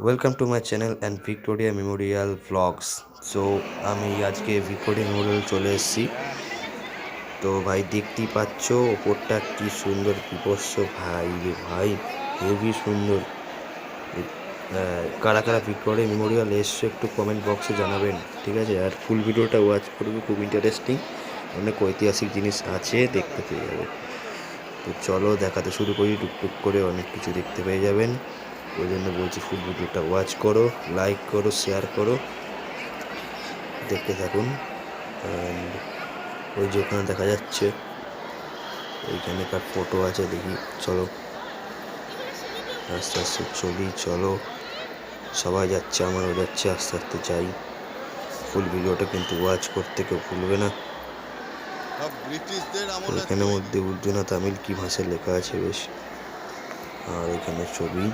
Welcome to my channel and Victoria Memorial vlogs. So আমি আজকে Victoria Memorial চলে এসেছি। তো ভাই দেখতেই পাচ্ছ ওপরটা কি সুন্দর বিভৎস ভাই রে ভাই, হেভি সুন্দর। কারা কারা ভিক্টোরিয়া মেমোরিয়াল এসছো একটু কমেন্ট বক্সে জানাবেন, ঠিক আছে? আর ফুল ভিডিওটা ওয়াচ করবে, খুব ইন্টারেস্টিং, অনেক ঐতিহাসিক জিনিস আছে, দেখতে পেয়ে যাবে। তো চলো দেখাতে শুরু করি, টুকটুক করে অনেক কিছু দেখতে পেয়ে যাবেন। ওই জন্য বলছি ফুল ভিডিওটা ওয়াচ করো, লাইক করো, শেয়ার করো, দেখতে থাকুন। অ্যান্ড ওই যে ওখানে দেখা যাচ্ছে ওইখানেকার ফটো আছে, দেখি চলো আস্তে আস্তে চলি। চলো সবাই যাচ্ছে, আমারও যাচ্ছে, আস্তে আস্তে যাই। ফুল ভিডিওটা কিন্তু ওয়াচ করতে কেউ ভুলবে না। এখানের মধ্যে উর্দু না তামিল কি ভাষায় লেখা আছে বেশ। আর এখানে ছবি,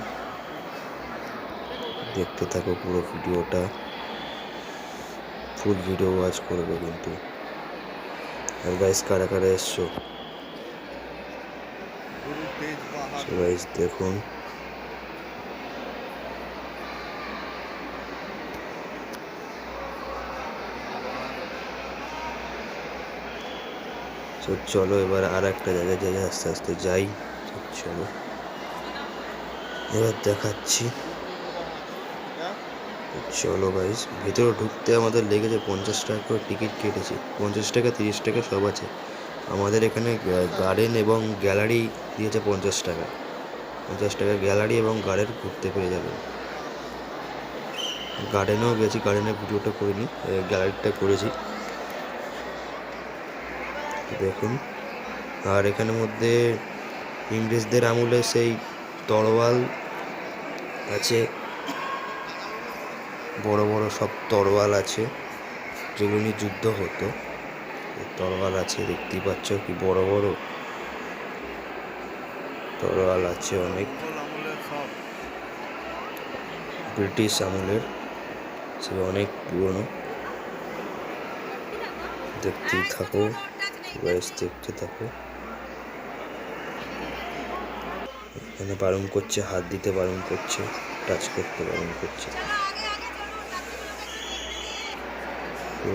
দেখতে থাকো পুরো ভিডিওটা, ফুল ভিডিও ওয়াচ করবে কিন্তু। আর গাইস কারা কারা এসছো গাইস দেখুন। তো চলো এবার আর একটা জায়গায় যাই, আস্তে আস্তে যাই। চলো এবার দেখাচ্ছি। চলো গাইস, ভেতরে ঢুকতে আমাদের লেগেছে 50 টাকা করে টিকিট কেটেছি। 50 টাকা 30 টাকা সব আছে। আমাদের এখানে গার্ডেন এবং গ্যালারি দিয়েছে 50 টাকা। 50 টাকা গ্যালারি এবং গার্ডেন ঘুরতে পেরে যাবে। গার্ডেনেও গেছি, গার্ডেনের ভিডিওটা করিনি, গ্যালারিটা করেছি, দেখুন। আর এখানের মধ্যে ইংরেজদের আমলে সেই তরোয়াল আছে, বড় বড় সব তরোয়াল আছে, যেগুলো নিয়ে যুদ্ধ হতো। তরোয়াল আছে, দেখতেই পাচ্ছ কি বড় বড় তরোয়াল আছে অনেক, ব্রিটিশ আমলের, সে অনেক পুরনো। দেখতেই থাকো গাইস, দেখতে থাকো। এখানে বারণ করছে, হাত দিতে বারণ করছে, টাচ করতে বারণ করছে। তো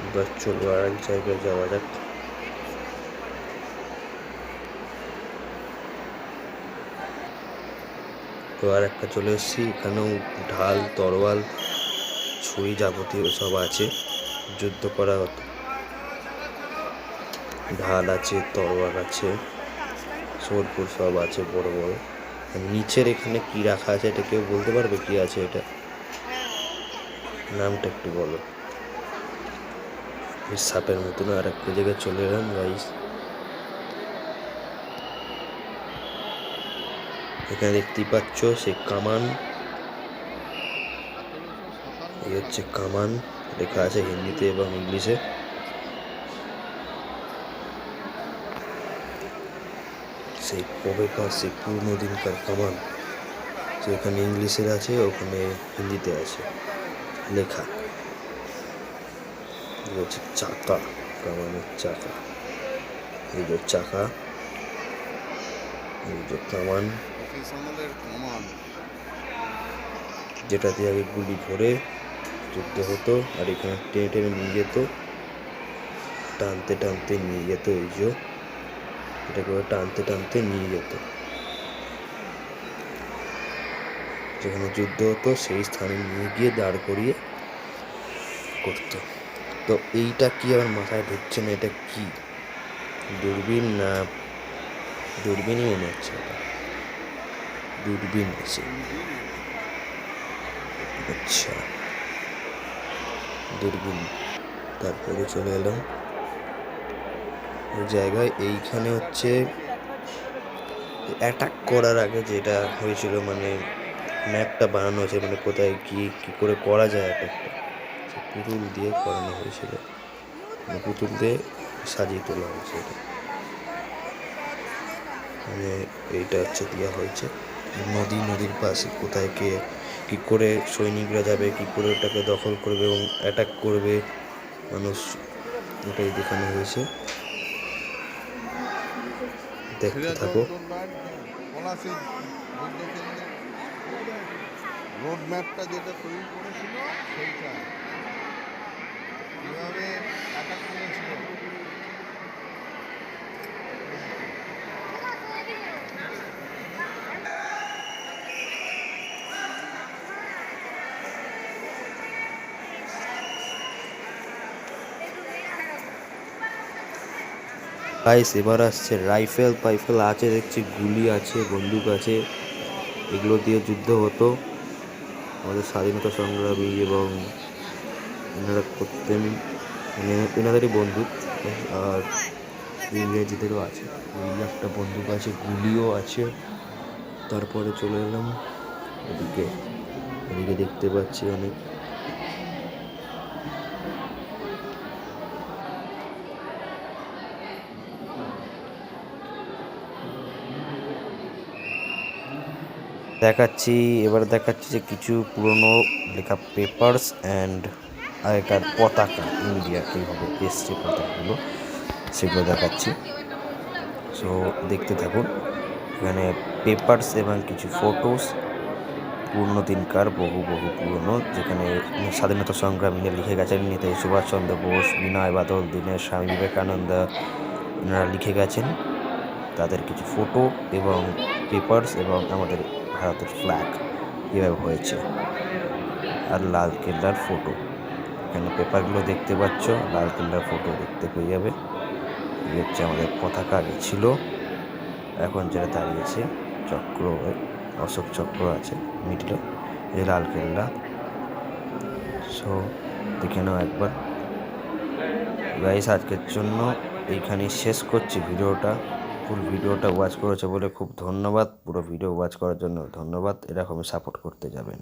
এবার চলো আর এক জায়গায় যাওয়া যাক। তো আর একটা চলে এসেছি, এখানেও ঢাল, তরোয়াল, ছুরি যাবতীয় সব আছে, যুদ্ধ করা হতো। ঢাল আছে, তরোয়াল আছে, সোরপুর সব আছে বড় বড়। নিচের এখানে কি রাখা আছে এটা কেউ বলতে পারবে কি আছে এটা? নামটা একটু বলো। সাপের মতন আর একটা জায়গায় চলে এলাম গাইস। এখানে দেখতেই পাচ্ছ সেই কামান, এই হচ্ছে কামান, লেখা আছে হিন্দিতে এবং ইংলিশে। সেই কবেকার, সেই পুরনো দিনকার কামান, যেখানে ইংলিশের আছে ওখানে হিন্দিতে আছে লেখা। হচ্ছে চাকা, কামানের চাকা, এই যে চাকা, এই যে কামান, যেটা দিয়ে আগে গুলি ভরে যুদ্ধ হতো। আর এখানে টেনে টেনে নিয়ে যেত, টানতে টানতে নিয়ে যেত, এই যে এটাকে টানতে টানতে নিয়ে যেত, যেখানে যুদ্ধ হতো সেই স্থানে নিয়ে গিয়ে দাঁড় করিয়ে করতো। তো এইটা কি আমার মাথায় ঢুকছে না, এটা কি দূরবীন না? দূরবীনই মনে হচ্ছে, এটা দূরবীন আছে। আচ্ছা দূরবীন। তারপরে চলে এলাম ওই জায়গায়। এইখানে হচ্ছে অ্যাটাক করার আগে যেটা হয়েছিল, মানে ম্যাপটা বানানো হয়েছে, মানে কোথায় কি কি করে করা যায় অ্যাটাকটা, পুতুল দিয়ে করানো হয়েছিল, মানে পুতুল দিয়ে সাজিয়ে তোলা হয়েছে এটা। মানে এইটা হচ্ছে দেওয়া হয়েছে নদীর পাশে, কোথায় কে কী করে সৈনিকরা যাবে, কী করে ওটাকে দখল করবে এবং অ্যাটাক করবে মানুষ, এটাই দেখানো হয়েছে, দেখতে থাকো। পলাশীর বৌদ্ধকেন্দ্রের রোড ম্যাপটা যেটা তৈরি করেছিল সেইটা কীভাবে অ্যাটাক করেছিল। গাইস এবার আসছে রাইফেল পাইফেল আছে, দেখছি গুলি আছে, বন্দুক আছে, এগুলো দিয়ে যুদ্ধ হতো আমাদের স্বাধীনতা সংগ্রামী এবং এনারা করতেন, এনাদেরই বন্দুক। আর ইংরেজিদেরও আছে, এই একটা বন্দুক আছে, গুলিও আছে। তারপরে চলে এলাম এদিকে, এদিকে দেখতে পাচ্ছি অনেক দেখাচ্ছি। এবার দেখাচ্ছি যে কিছু পুরনো লেখা পেপারস অ্যান্ড আগেকার পতাকা, ইন্ডিয়া এইভাবে এসছে পতাকাগুলো, সেগুলো দেখাচ্ছি। সো দেখতে থাকুন। এখানে পেপারস এবং কিছু ফটোস পুরনো দিনকার, বহু পুরনো, যেখানে স্বাধীনতা সংগ্রামীরা লিখে গেছেন। নেতাজি সুভাষচন্দ্র বোস, বিনয় বাদল দীনেশ, স্বামী বিবেকানন্দ, এনারা লিখে গেছেন। তাদের কিছু ফটো এবং পেপারস এবং আমাদের ভারতের ফ্ল্যাগ কীভাবে হয়েছে, আর লাল কেল্লার ফটো। এখানে পেপারগুলো দেখতে পাচ্ছ, লাল কেল্লার ফটো দেখতে পেয়ে যাবে। এই হচ্ছে আমাদের পতাকা, আগে ছিল, এখন যেটা দাঁড়িয়েছে চক্র, অশোক চক্র আছে মিডলে, এই লাল কেল্লা। সো দেখে নাও একবার। গাইস আজকের জন্য এইখানেই শেষ করছি ভিডিওটা। ফুল ভিডিওটা ওয়াচ করেছে বলে খুব ধন্যবাদ, পুরো ভিডিও ওয়াচ করার জন্য ধন্যবাদ। এরকমই সাপোর্ট করতে যাবেন।